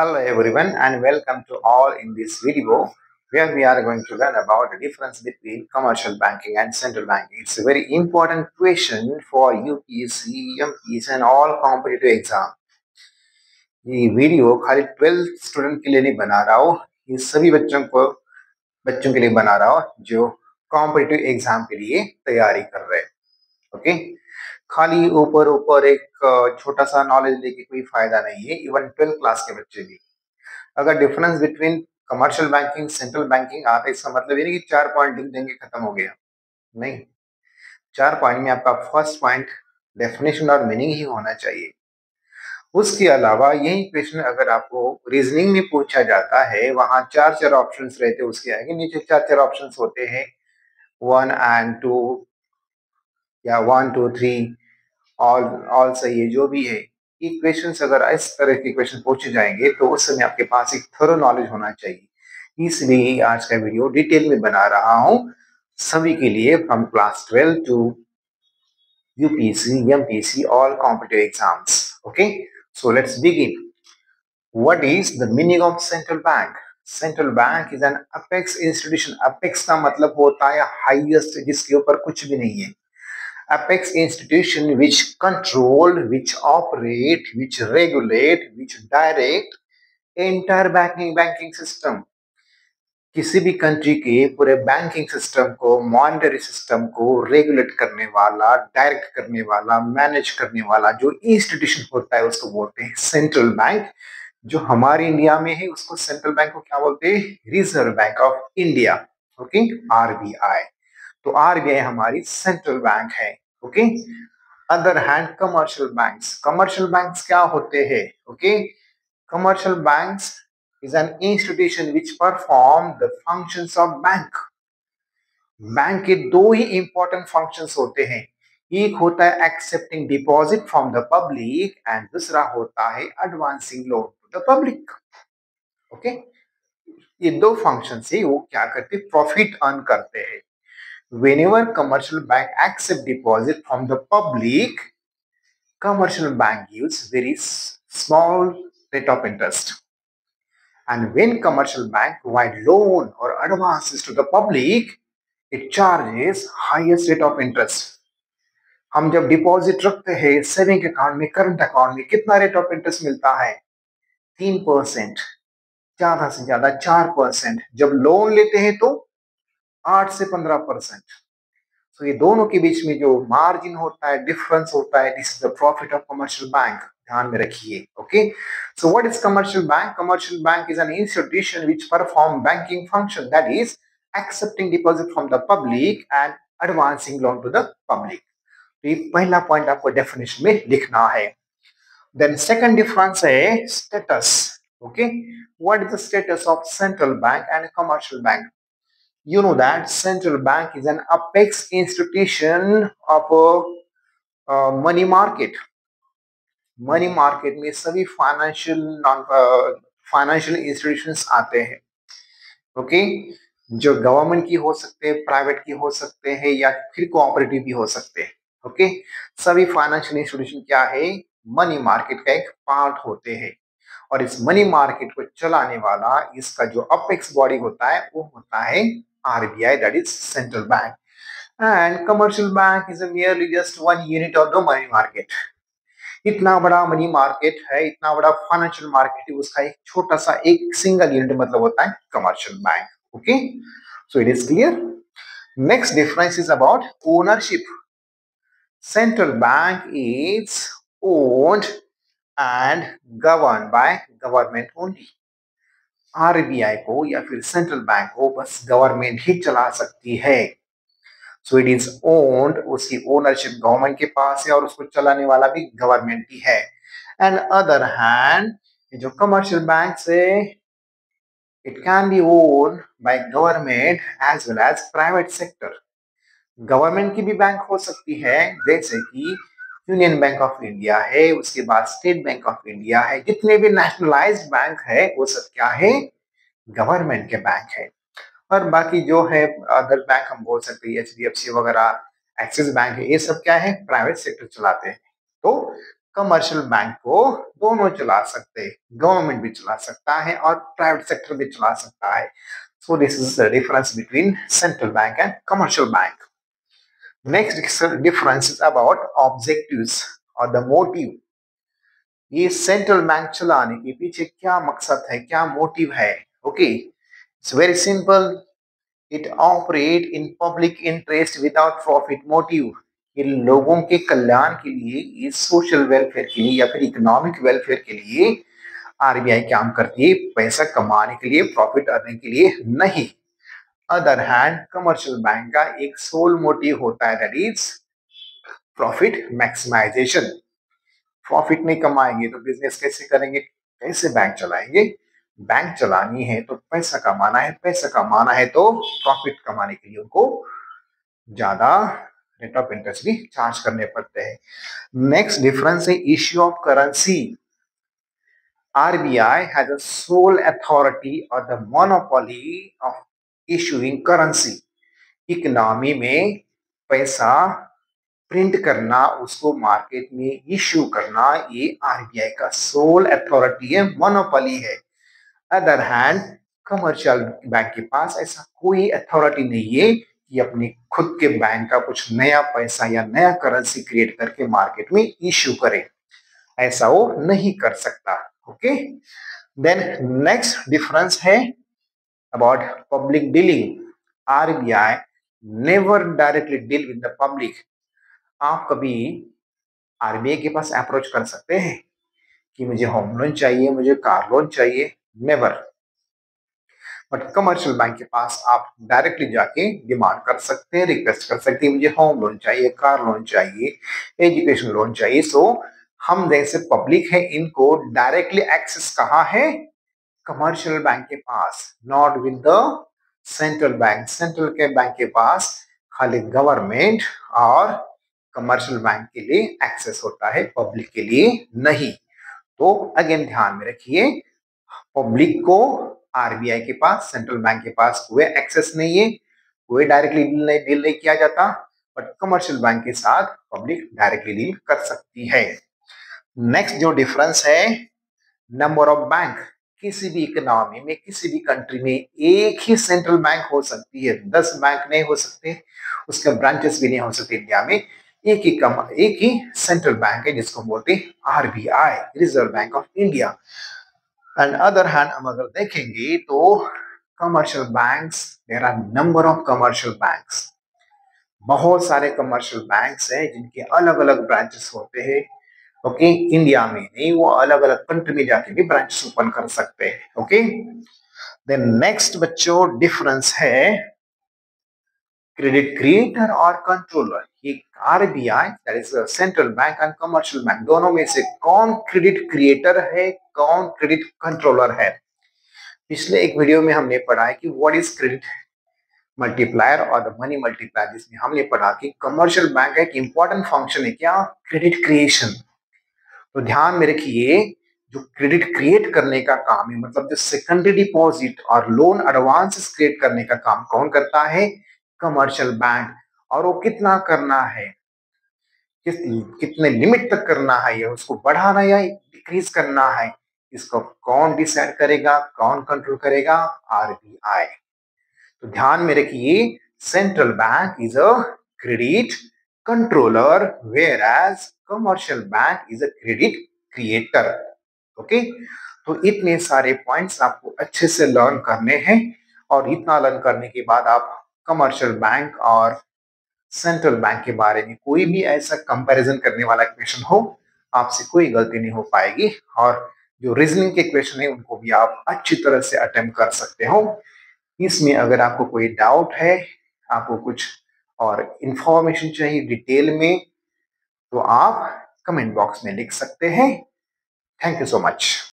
Hello everyone and welcome to all in this video where we are going to learn about the difference between commercial banking and central banking. It's a very important question for UPSC, MPSC and all competitive exam. ये video खाली 12th student के लिए नहीं बना रहा हूँ, ये सभी बच्चों के लिए बना रहा हूँ जो कॉम्पिटिटिव एग्जाम के लिए तैयारी कर रहे हैं. ओके, खाली ऊपर ऊपर एक छोटा सा नॉलेज लेके कोई फायदा नहीं है. इवन 12th क्लास के बच्चे भी अगर difference between commercial banking central banking आता है, इसका मतलब ये नहीं कि 4 पॉइंट लिख देंगे खत्म हो गया. नहीं, 4 पॉइंट में आपका फर्स्ट पॉइंट डेफिनेशन और मीनिंग ही होना चाहिए. उसके अलावा यही क्वेश्चन अगर आपको रीजनिंग में पूछा जाता है, वहां 4 ऑप्शंस रहते हैं, उसके आगे नीचे 4 ऑप्शंस होते हैं 1 and 2 या 1 2 3 ऑल सही है, जो भी है. इक्वेशंस अगर इस तरह के क्वेश्चन पूछे जाएंगे तो उस समय आपके पास एक थोरो नॉलेज होना चाहिए. इसलिए आज का वीडियो डिटेल में बना रहा हूं सभी के लिए, from class 12 to UPSC, MPSC, all competitive exams. Okay, so let's begin. What is the meaning of central bank? Central bank is an apex institution. Apex का मतलब होता है हाईएस्ट, जिसके ऊपर कुछ भी नहीं है. Apex institution which control, which operate, which regulate, which direct entire banking system. किसी भी कंट्री के पूरे बैंकिंग सिस्टम को, मॉनेटरी सिस्टम को रेगुलेट करने वाला, डायरेक्ट करने वाला, मैनेज करने वाला जो इंस्टीट्यूशन होता है उसको बोलते हैं सेंट्रल बैंक. जो हमारे इंडिया में है उसको सेंट्रल बैंक को क्या बोलते हैं? Reserve bank of India. Okay, RBI. तो आरबीआई हमारी सेंट्रल बैंक है. Okay, other hand commercial banks क्या होते हैं? Okay, commercial banks is an institution which perform the functions of bank. Bank के दो ही इंपॉर्टेंट फंक्शंस होते हैं. एक होता है accepting deposit from the public and दूसरा होता है advancing loan to the public. Okay, ये दो फंक्शन से वो क्या करते हैं? प्रॉफिट अर्न करते हैं. Whenever commercial bank accept deposit from the public, commercial bank gives very small rate of interest. And when commercial bank provide loan or advances to the public, it charges highest rate of interest. हम जब deposit रखते हैं saving account में, current account में, कितना rate of interest मिलता है? 3%, ज्यादा से ज्यादा 4%. जब लोन लेते हैं तो 8 से 15%. तो ये दोनों के बीच में जो मार्जिन होता है, डिफरेंस होता है, this is the profit of commercial bank. ध्यान में रखिए. Okay, so what is commercial bank? Commercial bank is an institution which perform banking function, that is accepting deposit from the public and advancing loan to the public. तो ये पहला point आपको definition में लिखना है. देन सेकंड डिफरेंस है status. Okay, what is the status of central bank and commercial bank? You know that central bank is an apex institution of money market. Money market में सभी financial institutions आते हैं. Okay, जो government की हो सकते हैं, प्राइवेट की हो सकते हैं, या फिर कोऑपरेटिव भी हो सकते हैं. ओके, सभी फाइनेंशियल इंस्टीट्यूशन क्या है? मनी मार्केट का एक पार्ट होते हैं. और इस मनी मार्केट को चलाने वाला, इसका जो अपेक्स बॉडी होता है वो होता है RBI, that is central bank. And commercial bank is merely just one unit of the money market. इतना बड़ा मनी मार्केट है, इतना बड़ा फाइनेंशियल मार्केट है, उसका एक छोटा सा एक सिंगल यूनिट मतलब होता है commercial bank. Okay, so it is clear. Next difference is about ownership. Central bank is owned and govern by government only. RBI को या फिर सेंट्रल बैंक को बस गवर्नमेंट ही चला सकती है. सो इट इज ओन्ड, उसकी ओनरशिप गवर्नमेंट के पास है और उसको चलाने वाला भी गवर्नमेंट ही है. एंड अदर हैंड, जो कमर्शियल बैंक है, it can be own by government as well as private sector. Government की भी बैंक हो सकती है, जैसे कि यूनियन बैंक ऑफ इंडिया है, उसके बाद स्टेट बैंक ऑफ इंडिया है. जितने भी नेशनलाइज्ड बैंक है वो सब क्या है? गवर्नमेंट के बैंक है. और बाकी जो है अदर बैंक हम बोल सकते हैं HDFC वगैरह, एक्सिस बैंक है, ये सब क्या है? प्राइवेट सेक्टर चलाते हैं. तो कमर्शियल बैंक को दोनों चला सकते हैं, गवर्नमेंट भी चला सकता है और प्राइवेट सेक्टर भी चला सकता है. So this is the difference between central bank and commercial bank. Next difference is about objectives or the motive. ये सेंट्रल बैंक चलाने के पीछे क्या मकसद है, क्या मोटिव है? Okay, it's very simple. It operate in public interest without profit motive. ये लोगों के कल्याण के लिए, ये सोशल वेलफेयर के लिए या फिर इकोनॉमिक वेलफेयर के लिए आरबीआई काम करती है, पैसा कमाने के लिए, प्रॉफिट अर्निंग के लिए नहीं. अदर हैंड कमर्शियल बैंक का एक सोल मोटिव होता है, that is profit maximization. Profit नहीं कमाएंगे तो बिजनेस कैसे करेंगे, कैसे बैंक चलाएंगे? बैंक चलानी है तो पैसा कमाना है, पैसा कमाना है तो प्रॉफिट कमाने के लिए उनको ज्यादा रेट ऑफ इंटरेस्ट भी चार्ज करने पड़ते हैं. नेक्स्ट डिफरेंस है issue of currency. RBI has a sole authority or the monopoly of issuing currency. Economy में पैसा प्रिंट करना, उसको मार्केट में इश्यू करना, ये आरबीआई का सोल अथॉरिटी है, मोनोपोली है. अदर हैंड कमर्शियल बैंक के पास ऐसा कोई अथॉरिटी नहीं है कि अपने खुद के बैंक का कुछ नया पैसा या नया करेंसी क्रिएट करके मार्केट में इश्यू करे. ऐसा वो नहीं कर सकता. ओके, देन नेक्स्ट डिफरेंस है about public dealing. RBI never directly deal with the public. आप कभी आरबीआई के पास अप्रोच कर सकते हैं कि मुझे होम लोन चाहिए, मुझे कार लोन चाहिए? नेवर. बट कमर्शियल बैंक के पास आप डायरेक्टली जाके डिमांड कर सकते हैं, रिक्वेस्ट कर सकते हैं, मुझे होम लोन चाहिए, कार लोन चाहिए, एजुकेशन लोन चाहिए. सो हम जैसे पब्लिक है, इनको डायरेक्टली एक्सेस कहाँ है? कमर्शियल बैंक के पास, not with the central bank. Central के बैंक के पास खाली गवर्नमेंट और कमर्शियल बैंक के लिए एक्सेस होता है, पब्लिक के लिए नहीं. तो अगेन ध्यान में रखिए, पब्लिक को आरबीआई के पास, सेंट्रल बैंक के पास कोई एक्सेस नहीं है, कोई डायरेक्टली डील नहीं किया जाता. बट कमर्शियल बैंक के साथ पब्लिक डायरेक्टली डील कर सकती है. नेक्स्ट जो डिफरेंस है, नंबर ऑफ बैंक. किसी भी इकोनॉमी में, किसी भी कंट्री में एक ही सेंट्रल बैंक हो सकती है, 10 बैंक नहीं हो सकते, उसके ब्रांचेस भी नहीं हो सकते. इंडिया में एक ही सेंट्रल बैंक है जिसको बोलते हैं RBI, reserve bank of India. And other hand हम अगर देखेंगे तो commercial banks, there are number of commercial banks. बहुत सारे कमर्शियल बैंक्स हैं जिनके अलग अलग ब्रांचेस होते हैं. ओके, इंडिया में नहीं, वो अलग अलग कंट्री में जाके भी ब्रांचेस ओपन कर सकते हैं. ओके, देन नेक्स्ट बच्चों डिफरेंस है क्रेडिट क्रिएटर और कंट्रोलर. ये RBI, that is central bank and commercial bank, दोनों में से कौन क्रेडिट क्रिएटर है, कौन क्रेडिट कंट्रोलर है? पिछले एक वीडियो में हमने पढ़ा है कि व्हाट इज क्रेडिट मल्टीप्लायर और द मनी मल्टीप्लायर, जिसमें हमने पढ़ा कि कमर्शियल बैंक का एक इंपॉर्टेंट फंक्शन है क्या? Credit creation. तो ध्यान में रखिए, जो क्रेडिट क्रिएट करने का काम है, मतलब जो सेकेंडरी डिपॉजिट और लोन एडवांस क्रिएट करने का काम कौन करता है? Commercial bank. और वो कितना करना है, कितने लिमिट तक करना है, या उसको बढ़ाना या डिक्रीज करना है, इसको कौन डिसाइड करेगा, कौन कंट्रोल करेगा? आरबीआई. तो ध्यान में रखिए, central bank is a credit controller, whereas commercial bank is a credit creator. Okay, तो इतने सारे पॉइंट्स आपको अच्छे से लर्न करने हैं, और इतना लर्न करने के बाद आप कमर्शियल बैंक और सेंट्रल बैंक के बारे में कोई भी ऐसा कंपैरिजन करने वाला क्वेश्चन हो, आपसे कोई गलती नहीं हो पाएगी. और जो रीजनिंग के क्वेश्चन है उनको भी आप अच्छी तरह से अटेम्प्ट कर सकते हो. इसमें अगर आपको कोई डाउट है, आपको कुछ और इंफॉर्मेशन चाहिए डिटेल में, तो आप कमेंट बॉक्स में लिख सकते हैं. Thank you so much.